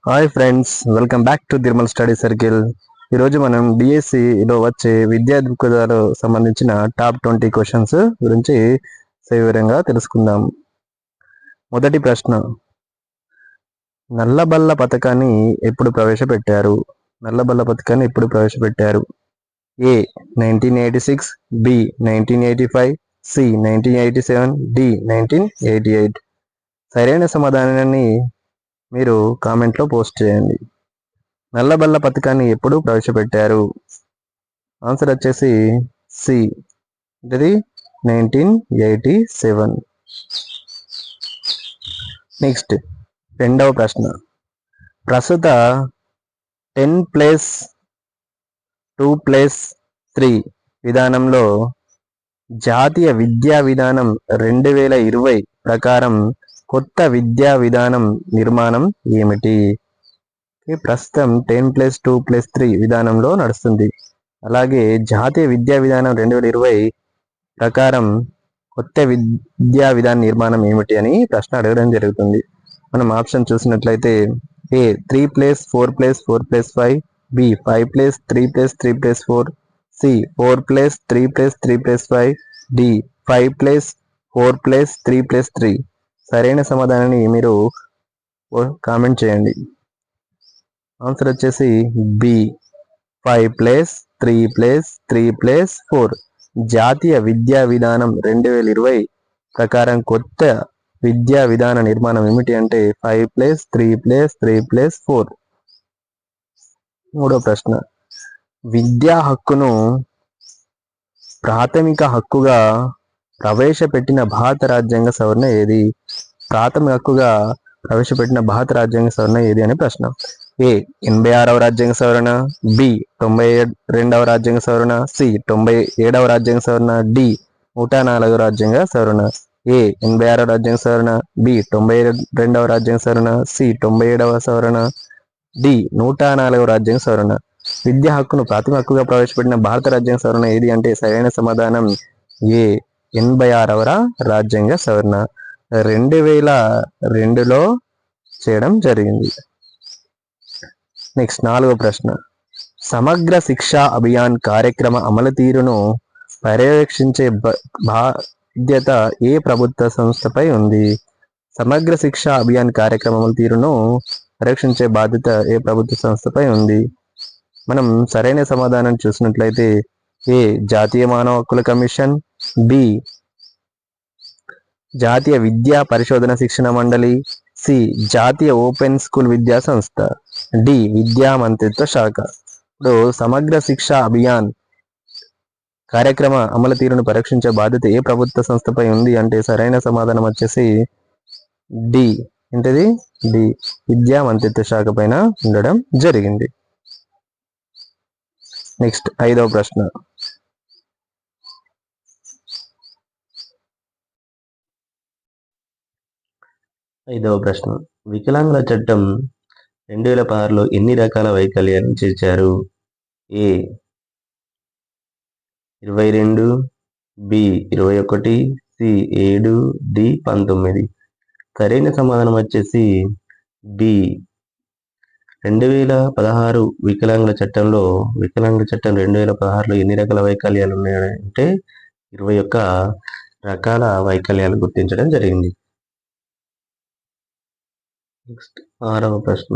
Hi friends, welcome back to దిర్మల్ study circle. ఈరోజు మనం డిఎస్సిలో వచ్చే విద్యా దృక్పథాలు సంబంధించిన టాప్ 20 క్వశ్చన్స్ గురించి సవివరంగా తెలుసుకుందాం. మొదటి ప్రశ్న, నల్లబల్ల పథకాన్ని ఎప్పుడు ప్రవేశపెట్టారు? ఏ 1986, బి 1985, సి 1987, డి 1988. సరైన సమాధానాన్ని మీరు కామెంట్లో పోస్ట్ చేయండి. నల్లబల్ల పథకాన్ని ఎప్పుడు ప్రవేశపెట్టారు? ఆన్సర్ వచ్చేసి సి, ఇది 1987. నెక్స్ట్ రెండవ ప్రశ్న, ప్రస్తుత 10+2+3 విధానంలో జాతీయ విద్యా విధానం 2020 ప్రకారం కొత్త విద్యా విధానం నిర్మాణం ఏమిటి? ప్రస్తుతం 10+2+3 విధానంలో నడుస్తుంది. అలాగే జాతీయ విద్యా విధానం 2020 ప్రకారం కొత్త విద్యా విధాన నిర్మాణం ఏమిటి అని ప్రశ్న అడగడం జరుగుతుంది. మనం ఆప్షన్ చూసినట్లయితే ఏ 3+4+4+5, బి 5+3+3+4, సి 4+3+3+5, డి 5+4+3+3. సరైన సమాధానాన్ని మీరు కామెంట్ చేయండి. ఆన్సర్ వచ్చేసి బి 5+3+3+4. జాతీయ విద్యా విధానం 2020 ప్రకారం కొత్త విద్యా విధాన నిర్మాణం ఏమిటి అంటే 5+3+3+4. మూడో ప్రశ్న, విద్యా హక్కును ప్రాథమిక హక్కుగా ప్రవేశపెట్టిన భారత రాజ్యాంగ సవరణ ఏది? అని ప్రశ్న. ఏ 86వ రాజ్యాంగ సవరణ, బి 92వ రాజ్యాంగ సవరణ, సి 97వ రాజ్యాంగ సవరణ, డి 104వ రాజ్యాంగ సవరణ. ఏ 86వ రాజ్యాంగ సవరణ, బి 92వ రాజ్యాంగ సవరణ, సి 97వ సవరణ, డి 104వ రాజ్యాంగ సవరణ. విద్యా హక్కును ప్రాథమిక హక్కుగా ప్రవేశపెట్టిన భారత రాజ్యాంగ సవరణ ఏది అంటే సరైన సమాధానం ఏ 86వ రాజ్యాంగ సవరణ 2002లో చేయడం జరిగింది. నెక్స్ట్ నాలుగో ప్రశ్న, సమగ్ర శిక్షా అభియాన్ కార్యక్రమ అమలు తీరును పర్యవేక్షించే బాధ్యత ఏ ప్రభుత్వ సంస్థపై ఉంది? సమగ్ర శిక్షా అభియాన్ కార్యక్రమ అమలు తీరును పర్యవేక్షించే బాధ్యత ఏ ప్రభుత్వ సంస్థపై ఉంది? మనం సరైన సమాధానం చూసినట్లయితే ఏ జాతీయ మానవ హక్కుల కమిషన్, బి జాతీయ విద్యా పరిశోధన శిక్షణ మండలి, సి జాతీయ ఓపెన్ స్కూల్ విద్యా సంస్థ, డి విద్యా మంత్రిత్వ శాఖ. ఇప్పుడు సమగ్ర శిక్షా అభియాన్ కార్యక్రమ అమలు తీరును పరీక్షించే బాధ్యత ఏ ప్రభుత్వ సంస్థపై ఉంది అంటే సరైన సమాధానం వచ్చేసి డి, ఏంటిది డి విద్యా మంత్రిత్వ శాఖ పైన ఉండడం జరిగింది. నెక్స్ట్ ఐదవ ప్రశ్న, వికలాంగుల చట్టం 2016లో ఎన్ని రకాల వైకల్యాలను చేర్చారు? ఏ 22, బి 21, సి 7, డి 19. సరైన సమాధానం వచ్చేసి బి 2016 వికలాంగుల చట్టం 2016లో ఎన్ని రకాల వైకల్యాలు ఉన్నాయంటే 21 రకాల వైకల్యాలు గుర్తించడం జరిగింది. నెక్స్ట్ ఆరవ ప్రశ్న,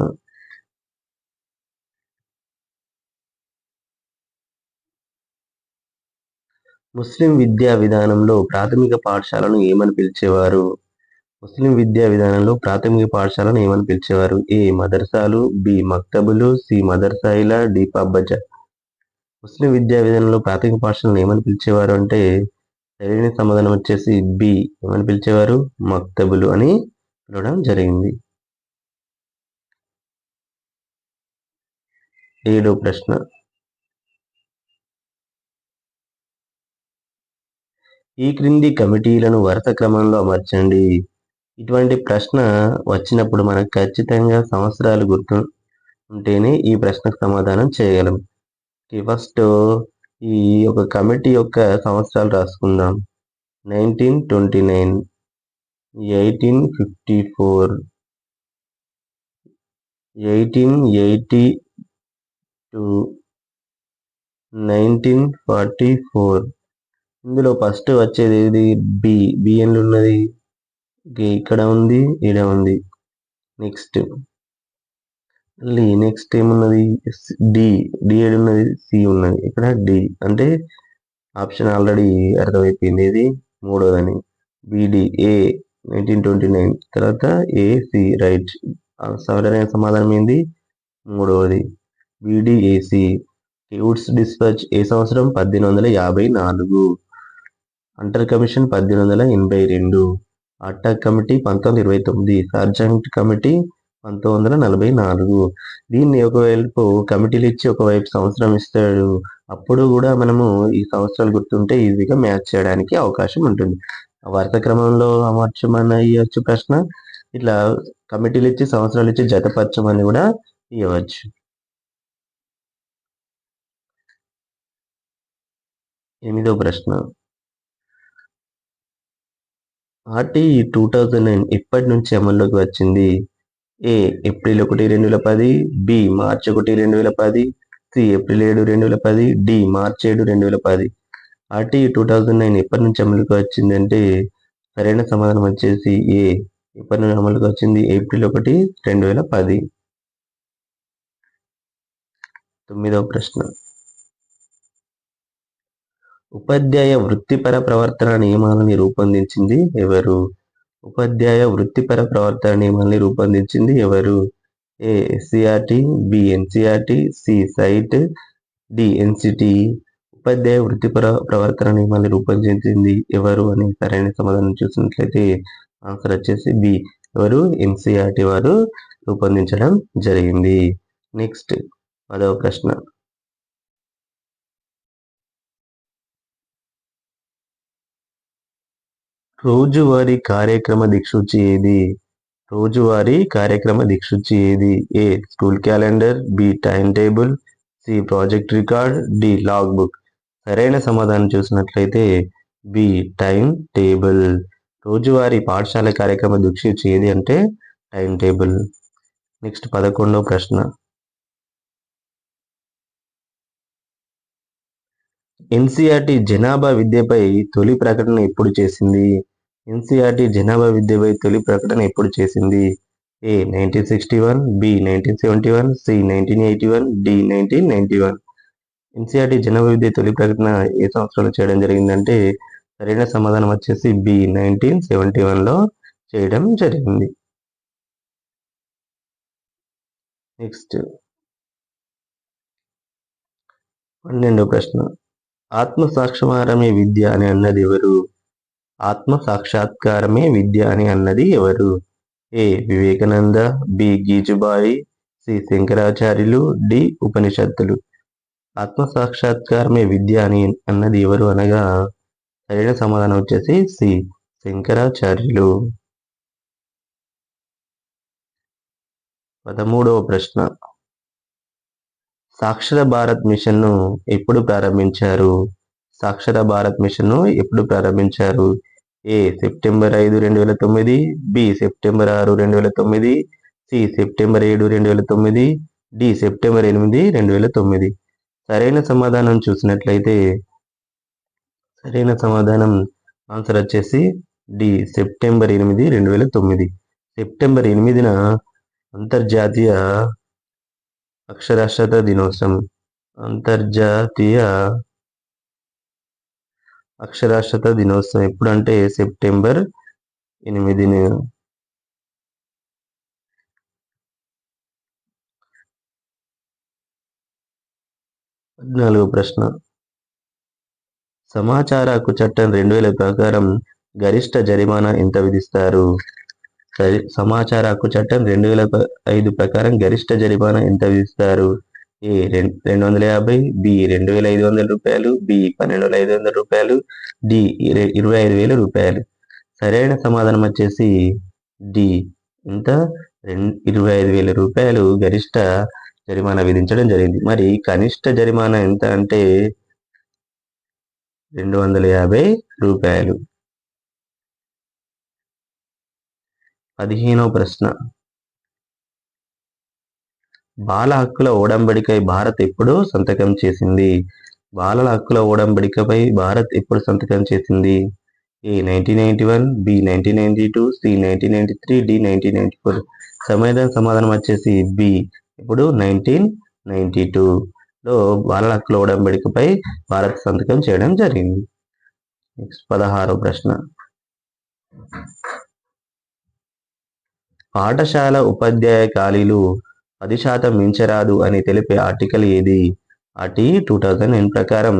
ముస్లిం విద్యా విధానంలో ప్రాథమిక పాఠశాలను ఏమని పిలిచేవారు? ఏ మదర్సాలు, బి మక్తబులు, సి మదర్సాయిలా, డి పబ్బజా. ముస్లిం విద్యా విధానంలో ప్రాథమిక పాఠశాలను ఏమని పిలిచేవారు అంటే సరైన సమాధానం వచ్చేసి బి, ఏమని పిలిచేవారు? మక్తబులు అని పిలవడం జరిగింది. ఏడో ప్రశ్న, ఈ క్రింది కమిటీలను వరుస క్రమంలో అమర్చండి. ఇటువంటి ప్రశ్న వచ్చినప్పుడు మనకు ఖచ్చితంగా సంవత్సరాలు గుర్తు ఉంటేనే ఈ ప్రశ్నకు సమాధానం చేయగలం. ఫస్ట్ ఈ ఒక కమిటీ యొక్క సంవత్సరాలు రాసుకుందాం. 1929, 1854, 1880 to 1944. ఇందులో ఫస్ట్ వచ్చేది ఏది? బి. బిఎన్లు ఉన్నది, ఇక్కడ ఉంది, ఈడ ఉంది. నెక్స్ట్ ఏమున్నది? డి. డి ఏడు ఉన్నది, సి ఉన్నది, ఇక్కడ డి. అంటే ఆప్షన్ ఆల్రెడీ అర్థమైపోయింది, ఇది మూడోదని. బిడి ఏ 1929, తర్వాత ఏసి రైట్. సరైన సమాధానం ఏంది? మూడవది బిడిఏసి. వుడ్స్ డిస్పాచ్ ఏ సంవత్సరం? 1854. Hunter commission 1882. Attack committee 1929. Sergeant committee 1944. దీన్ని ఒకవైపు కమిటీలు ఇచ్చి ఒకవైపు సంవత్సరం ఇస్తాడు. అప్పుడు కూడా మనము ఈ సంవత్సరాలు గుర్తుంటే ఈజీగా మ్యాచ్ చేయడానికి అవకాశం ఉంటుంది. వరుస క్రమంలో అమర్చమని ఇవ్వచ్చు ప్రశ్న, ఇట్లా కమిటీలు ఇచ్చి సంవత్సరాలు ఇచ్చి జతపరచమని కూడా ఇవ్వచ్చు. 8వ ప్రశ్న, ఆర్టీఈ 2009 ఎప్పటి నుంచి అమల్లోకి వచ్చింది? ఏ ఏప్రిల్ 1, 2010, బి మార్చి 1, 2010, సి ఏప్రిల్ 7, 2010, డి మార్చి 7, 2010. ఆర్టీఈ 2009 ఎప్పటి నుంచి అమలుకి వచ్చింది అంటే సరైన సమాధానం వచ్చేసి ఏ. ఎప్పటి నుంచి అమలుకి వచ్చింది? ఏప్రిల్ 1, 2010. 9వ ప్రశ్న, ఉపాధ్యాయ వృత్తిపర ప్రవర్తన నియమాలని రూపొందించింది ఎవరు? ఉపాధ్యాయ వృత్తిపర ప్రవర్తన నియమాలని రూపొందించింది ఎవరు? A SCERT, B NCERT, C సైట్, డి ఎన్సిటి. ఉపాధ్యాయ వృత్తిపర ప్రవర్తన నియమాన్ని రూపొందించింది ఎవరు అని సరైన సమాధానం చూసినట్లయితే ఆన్సర్ వచ్చేసి బి. ఎవరు? ఎన్సీఆర్టీ వారు రూపొందించడం జరిగింది. నెక్స్ట్ 10వ ప్రశ్న, రోజువారీ కార్యక్రమ దిక్సూచి ఏది? రోజువారీ కార్యక్రమ దిక్సూచి ఏది? A school calendar, B time table, C project record, D log book. సరైన సమాధానం చూసినట్లయితే బి టైం టేబుల్. రోజువారీ పాఠశాల కార్యక్రమ దిక్సూచి ఏది అంటే టైం టేబుల్. నెక్స్ట్ 11వ ప్రశ్న, ఎన్సీఆర్టీ జనాభా విద్యపై తొలి ప్రకటన ఎప్పుడు చేసింది? ఎన్సీఆర్టీ జనాభా విద్యపై తొలి ప్రకటన ఎప్పుడు చేసింది? ఏ 1961, బి 1971, సి 1981, డి 1991. ఎన్సీఆర్టీ జనాభా విద్య తొలి ప్రకటన ఏ సంవత్సరంలో చేయడం జరిగిందంటే సరైన సమాధానం వచ్చేసి బి 1971లో చేయడం జరిగింది. నెక్స్ట్ 12వ ప్రశ్న, ఆత్మ సాక్షాత్కారమే విద్య అని అన్నది ఎవరు? ఆత్మ సాక్షాత్కారమే విద్య అని అన్నది ఎవరు? ఏ వివేకానంద, బి గీజుబాయి, సి శంకరాచార్యులు, డి ఉపనిషత్తులు. ఆత్మ సాక్షాత్కారమే విద్య అని అన్నది ఎవరు అనగా సరైన సమాధానం వచ్చేసి సి శంకరాచార్యులు. 13వ ప్రశ్న, సాక్షర భారత్ మిషన్ను ఎప్పుడు ప్రారంభించారు? సాక్షర భారత్ మిషన్ను ఎప్పుడు ప్రారంభించారు? A September 5, 2009, B September 6, 2009, C September 7, 2009, D September 8, 2009. సరైన సమాధానం చూసినట్లయితే సరైన సమాధానం ఆన్సర్ వచ్చేసి డి సెప్టెంబర్ 8, 2009. సెప్టెంబర్ 8న అంతర్జాతీయ అక్షరాస్యత దినోత్సవం. అంతర్జాతీయ అక్షరాస్యత దినోత్సవం ఎప్పుడంటే సెప్టెంబర్ 8న. 14వ ప్రశ్న, సమాచార హక్కు చట్టం 2000 ప్రకారం గరిష్ట జరిమానా ఎంత విధిస్తారు? సమాచార హక్కు చట్టం 2005 ప్రకారం గరిష్ట జరిమానా ఎంత విధిస్తారు? ఏ 250, బి 2500 రూపాయలు, బి 12500 రూపాయలు, డి 25,000 రూపాయలు. సరైన సమాధానం వచ్చేసి డి ఇంత 25,000 రూపాయలు గరిష్ట జరిమానా విధించడం జరిగింది. మరి కనిష్ట జరిమానా ఎంత అంటే 250 రూపాయలు. 15వ ప్రశ్న, బాల హక్కుల ఒడంబడికై భారత్ ఎప్పుడు సంతకం చేసింది? బాలల హక్కుల ఒడంబడికపై భారత్ ఎప్పుడు సంతకం చేసింది? ఏ 1991, బి 1992, సి 1993, డి 1994. సమాధానం వచ్చేసి బి. ఇప్పుడు 1992లో బాలల హక్కుల ఒడంబడికపై భారత్ సంతకం చేయడం జరిగింది. నెక్స్ట్ 16వ ప్రశ్న. పాఠశాల ఉపాధ్యాయ ఖాళీలు 10% మించరాదు అని తెలిపే ఆర్టికల్ ఏది? ఆర్టీ 2009 ప్రకారం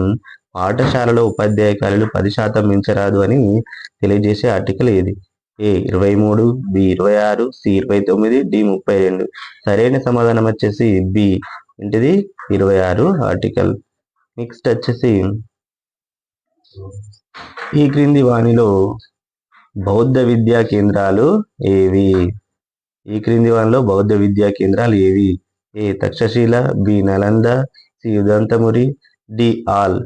పాఠశాలలో ఉపాధ్యాయ ఖాళీలు 10% మించరాదు అని తెలియజేసే ఆర్టికల్ ఏది? ఏ 23, బి 26, సి 29, డి 32. సరైన సమాధానం వచ్చేసి బి. ఏంటిది? 26 ఆర్టికల్. నెక్స్ట్ వచ్చేసి ఈ క్రింది వానిలో బౌద్ధ విద్యా కేంద్రాలు ఏవి? ఈ క్రింది వానిలో బౌద్ధ విద్యా కేంద్రాలు ఏవి? A Takshashila, B Nalanda, C Udantapuri, D all.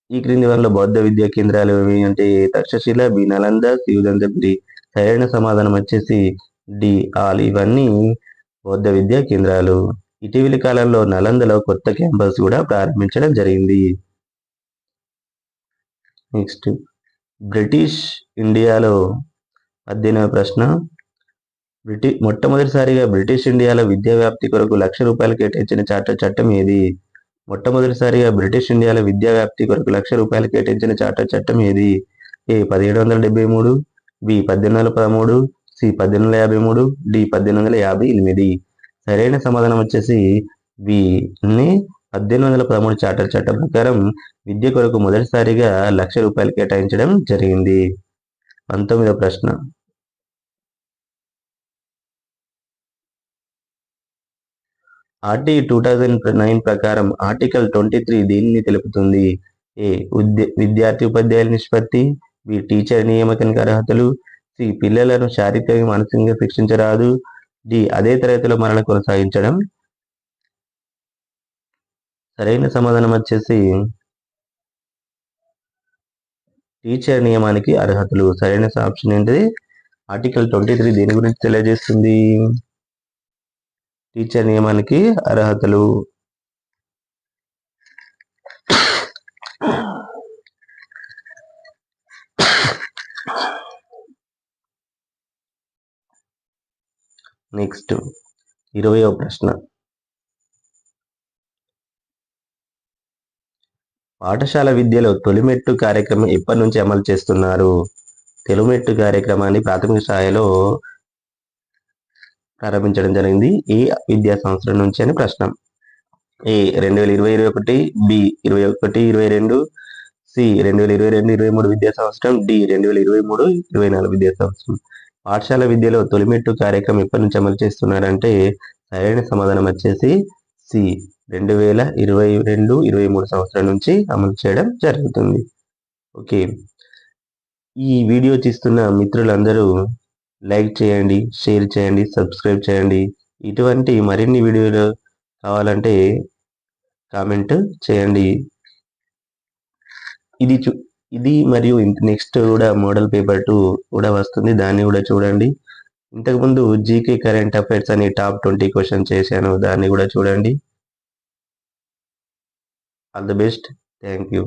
ఈ క్రింది వానిలో బౌద్ధ విద్యా కేంద్రాలు ఏవి అంటే తక్షశిల, బి నలంద, సి ఉదంతపురి. సరైన సమాధానం వచ్చేసి డి ఆల్. ఇవన్నీ బౌద్ధ విద్యా కేంద్రాలు. ఇటీవలి కాలంలో నలందలో కొత్త క్యాంపస్ కూడా ప్రారంభించడం జరిగింది. నెక్స్ట్ బ్రిటిష్ ఇండియాలో 18వ ప్రశ్న. మొట్టమొదటిసారిగా బ్రిటిష్ ఇండియాలో విద్యా వ్యాప్తి కొరకు ₹1,00,000 కేటాయించిన చార్టర్ చట్టం ఏది? మొట్టమొదటిసారిగా బ్రిటిష్ ఇండియాలో విద్యా వ్యాప్తి కొరకు ₹1,00,000 కేటాయించిన చార్టర్ చట్టం ఏది? ఏ 1773, బి 1813, సి 1853, డి 1858. సరైన సమాధానం వచ్చేసి బి. 1813 చార్టర్ చట్టం ప్రకారం విద్య కొరకు మొదటిసారిగా ₹1,00,000 కేటాయించడం జరిగింది. 19వ ప్రశ్న. ఆర్టీ 2009 ప్రకారం ఆర్టికల్ 23 దేనిని తెలుపుతుంది? ఏ విద్యార్థి ఉపాధ్యాయుల నిష్పత్తి, బి టీచర్ నియామకానికి అర్హతలు, సి పిల్లలను శారీరకంగా మానసికంగా శిక్షించరాదు, డి అదే తరగతిలో మరల కొనసాగించడం. సరైన సమాధానం వచ్చేసి టీచర్ నియమానికి అర్హతలు. సరైన ఆప్షన్ ఏంటిది? ఆర్టికల్ 23 దేని గురించి తెలియజేస్తుంది? టీచర్ నియమానికి అర్హతలు. నెక్స్ట్ 20వ ప్రశ్న. పాఠశాల విద్యలో తొలిమెట్టు కార్యక్రమం ఎప్పటి నుంచి అమలు చేస్తున్నారు? తొలిమెట్టు కార్యక్రమాన్ని ప్రాథమిక స్థాయిలో ప్రారంభించడం జరిగింది. ఏ విద్యా సంవత్సరం నుంచి అని ప్రశ్న. ఏ 2020-21, బి 21-22, సి 2022-23 విద్యా సంవత్సరం, డి 2023-24 విద్యా సంవత్సరం. పాఠశాల విద్యలో తొలిమెట్టు కార్యక్రమం ఎప్పటి నుంచి అమలు చేస్తున్నారంటే సరైన సమాధానం వచ్చేసి సి 2022-23 సంవత్సరం నుంచి అమలు చేయడం జరుగుతుంది. ఓకే, ఈ వీడియో చూస్తున్న మిత్రులందరూ లైక్ చేయండి, షేర్ చేయండి, సబ్స్క్రైబ్ చేయండి. ఇటువంటి మరిన్ని వీడియోలు కావాలంటే కామెంట్ చేయండి. ఇది మరియు నెక్స్ట్ కూడా మోడల్ పేపర్ 2 కూడా వస్తుంది, దాన్ని కూడా చూడండి. ఇంతకుముందు జీకే కరెంట్ అఫైర్స్ అని టాప్ 20 క్వశ్చన్ చేశాను, దాన్ని కూడా చూడండి. All the best. Thank you.